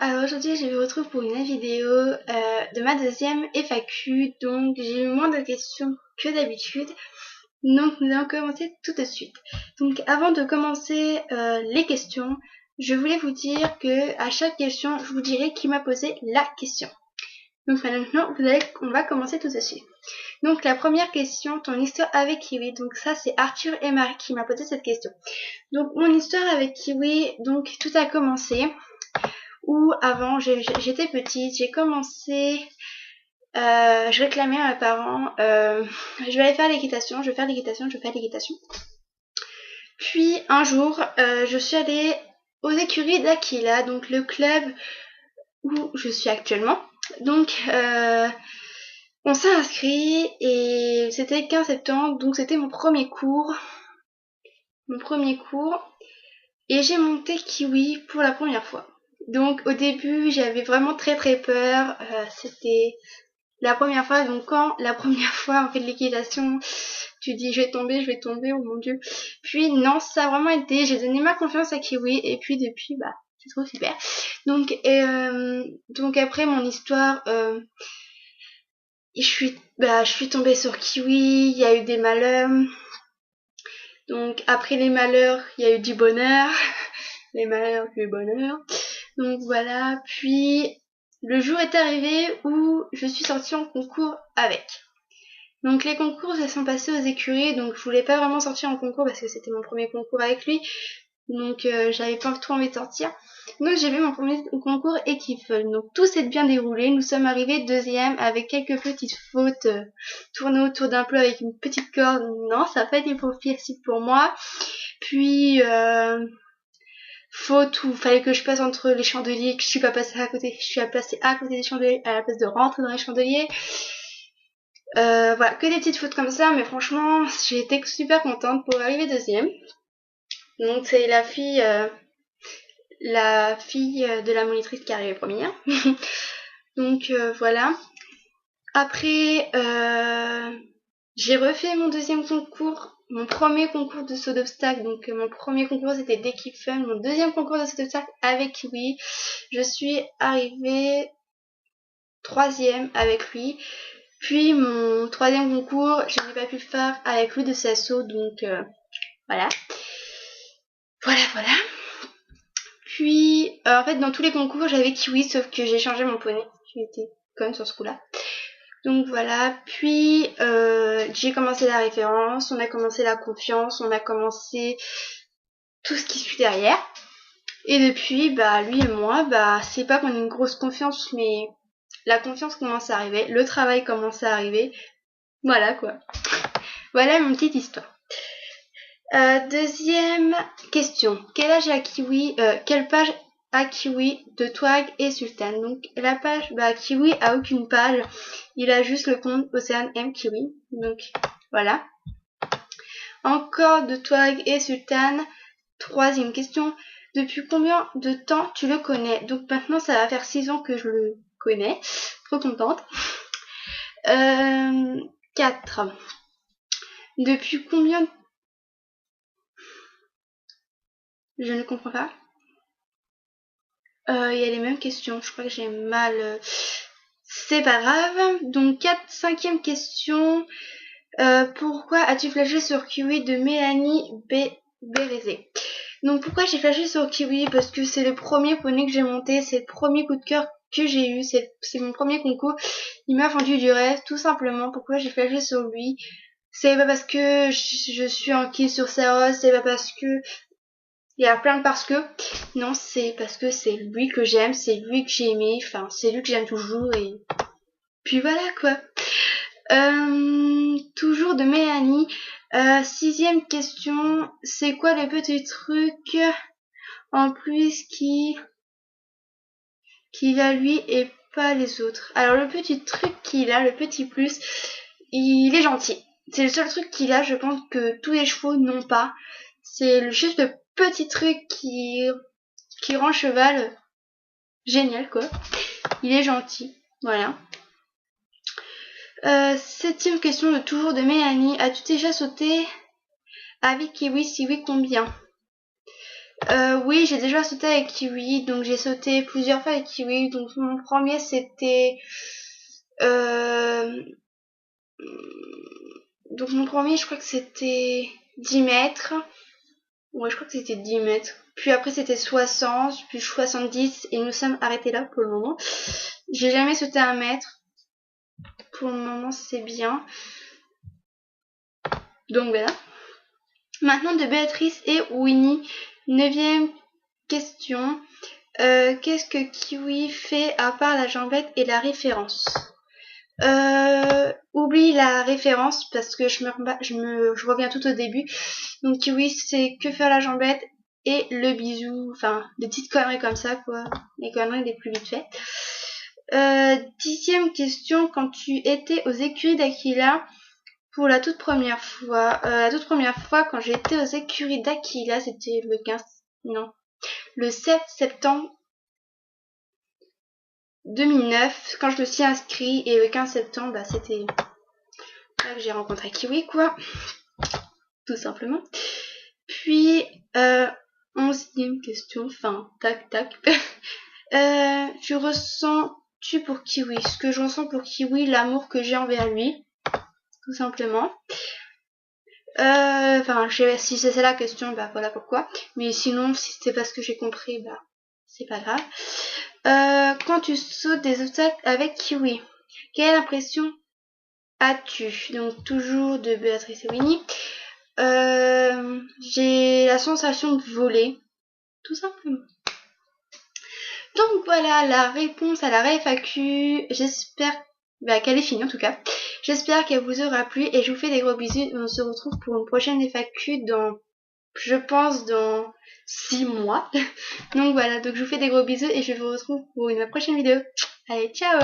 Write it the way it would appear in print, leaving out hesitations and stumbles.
alors aujourd'hui je vous retrouve pour une nouvelle vidéo de ma deuxième FAQ. Donc j'ai eu moins de questions que d'habitude, donc nous allons commencer tout de suite. Donc avant de commencer les questions, je voulais vous dire que à chaque question je vous dirai qui m'a posé la question. Donc maintenant on va commencer tout de suite. Donc la première question, ton histoire avec Kiwi. Donc ça c'est Arthur et Marie qui m'a posé cette question. Donc mon histoire avec Kiwi, donc tout a commencé où avant j'étais petite, j'ai commencé, je réclamais à mes parents, je vais aller faire l'équitation, je vais faire l'équitation. Puis un jour, je suis allée aux écuries d'Aquila, donc le club où je suis actuellement. Donc on s'est inscrit et c'était le 15 septembre, donc c'était mon premier cours. Et j'ai monté Kiwi pour la première fois. Donc au début j'avais vraiment très peur, c'était la première fois, donc quand la première fois on fait de l'équitation, tu dis je vais tomber, oh mon dieu. Puis non, ça a vraiment été, j'ai donné ma confiance à Kiwi et puis depuis bah c'est trop super. Donc après mon histoire, je suis tombée sur Kiwi, il y a eu des malheurs. Donc après les malheurs, il y a eu du bonheur. Les malheurs, le bonheur. Donc voilà, puis le jour est arrivé où je suis sortie en concours avec. Donc les concours se sont passés aux écuries, donc je voulais pas vraiment sortir en concours parce que c'était mon premier concours avec lui. Donc j'avais pas trop envie de sortir. Donc j'ai fait mon premier concours équipe. Donc tout s'est bien déroulé. Nous sommes arrivés deuxième avec quelques petites fautes tournées autour d'un plat avec une petite corde. Non, ça n'a pas été facile pour moi. Puis faute où fallait que je passe entre les chandeliers, que je suis pas passée à côté. Je suis passée à côté des chandeliers à la place de rentrer dans les chandeliers. Voilà, que des petites fautes comme ça, mais franchement j'ai été super contente pour arriver deuxième. Donc c'est la fille de la monitrice qui est arrivée première. Donc voilà. Après j'ai refait mon deuxième concours, mon premier concours de saut d'obstacle. Donc mon premier concours c'était d'équipe fun, mon deuxième concours de saut d'obstacle avec Kiwi. Je suis arrivée troisième avec lui. Puis mon troisième concours, je n'ai pas pu le faire avec lui de saut, donc voilà. Voilà. Puis en fait dans tous les concours j'avais Kiwi, sauf que j'ai changé mon poney. J'étais conne sur ce coup-là. Donc voilà, puis j'ai commencé la référence, on a commencé la confiance, on a commencé tout ce qui suit derrière. Et depuis, bah lui et moi, bah c'est pas qu'on ait une grosse confiance, mais la confiance commence à arriver, le travail commence à arriver. Voilà quoi. Voilà mon petite histoire. Deuxième question. Quel âge a Kiwi, quelle page a Kiwi de Twag et Sultan? Donc la page, bah Kiwi a aucune page, il a juste le compte Océane M Kiwi. Donc voilà. Encore de Twag et Sultan. Troisième question. Depuis combien de temps tu le connais? Donc maintenant ça va faire 6 ans que je le connais. Trop contente. 4. Depuis combien de... Je ne comprends pas. Il y a les mêmes questions. Je crois que j'ai mal... C'est pas grave. Donc 5e question. Pourquoi as-tu flashé sur Kiwi de Mélanie Bérézé? Donc pourquoi j'ai flashé sur Kiwi? Parce que c'est le premier poney que j'ai monté. C'est le premier coup de cœur que j'ai eu. C'est mon premier concours. Il m'a vendu du rêve, tout simplement. Pourquoi j'ai flashé sur lui? C'est pas parce que je suis en kill sur Saros. C'est pas parce que... Il y a plein de parce que. Non, c'est parce que c'est lui que j'aime, c'est lui que j'ai aimé, enfin c'est lui que j'aime toujours et puis voilà quoi. Toujours de Mélanie. 6e question, c'est quoi le petit truc en plus qui a lui et pas les autres? Alors le petit truc qu'il a, le petit plus, il est gentil. C'est le seul truc qu'il a, je pense que tous les chevaux n'ont pas. C'est juste le petit truc qui rend le cheval génial quoi. Il est gentil, voilà. 7e question de toujours de Mélanie. As-tu déjà sauté avec Kiwi? Si oui, combien? Oui, j'ai déjà sauté avec Kiwi, donc j'ai sauté plusieurs fois avec Kiwi. Donc mon premier c'était donc mon premier, je crois que c'était 10 mètres. Ouais, je crois que c'était 10 mètres. Puis après c'était 60, puis 70 et nous sommes arrêtés là pour le moment. J'ai jamais sauté 1 mètre. Pour le moment, c'est bien. Donc voilà. Maintenant de Béatrice et Winnie. 9e question. Qu'est-ce que Kiwi fait à part la jambette et la référence? Oublie la référence parce que je reviens tout au début. Donc Kiwi, c'est que faire la jambette et le bisou, enfin des petites conneries comme ça quoi, les conneries les plus vite faites. 10e question, quand tu étais aux écuries d'Aquila pour la toute première fois, quand j'étais aux écuries d'Aquila, c'était le 7 septembre 2009 quand je me suis inscrite, et le 15 septembre, bah, c'était là que j'ai rencontré Kiwi quoi, tout simplement. Puis 11e question, enfin tac tac. Tu pour Kiwi, ce que je ressens pour Kiwi, l'amour que j'ai envers lui, tout simplement. Enfin, si c'est ça la question, bah voilà pourquoi. Mais sinon, si c'était pas ce que j'ai compris, bah c'est pas grave. Quand tu sautes des obstacles avec Kiwi, quelle impression as-tu? Donc toujours de Béatrice et Winnie. J'ai la sensation de voler, tout simplement. Donc voilà la réponse à la FAQ. J'espère qu'elle est finie en tout cas. J'espère qu'elle vous aura plu et je vous fais des gros bisous. On se retrouve pour une prochaine FAQ je pense dans 6 mois. Donc voilà, donc je vous fais des gros bisous et je vous retrouve pour une prochaine vidéo. Allez, ciao!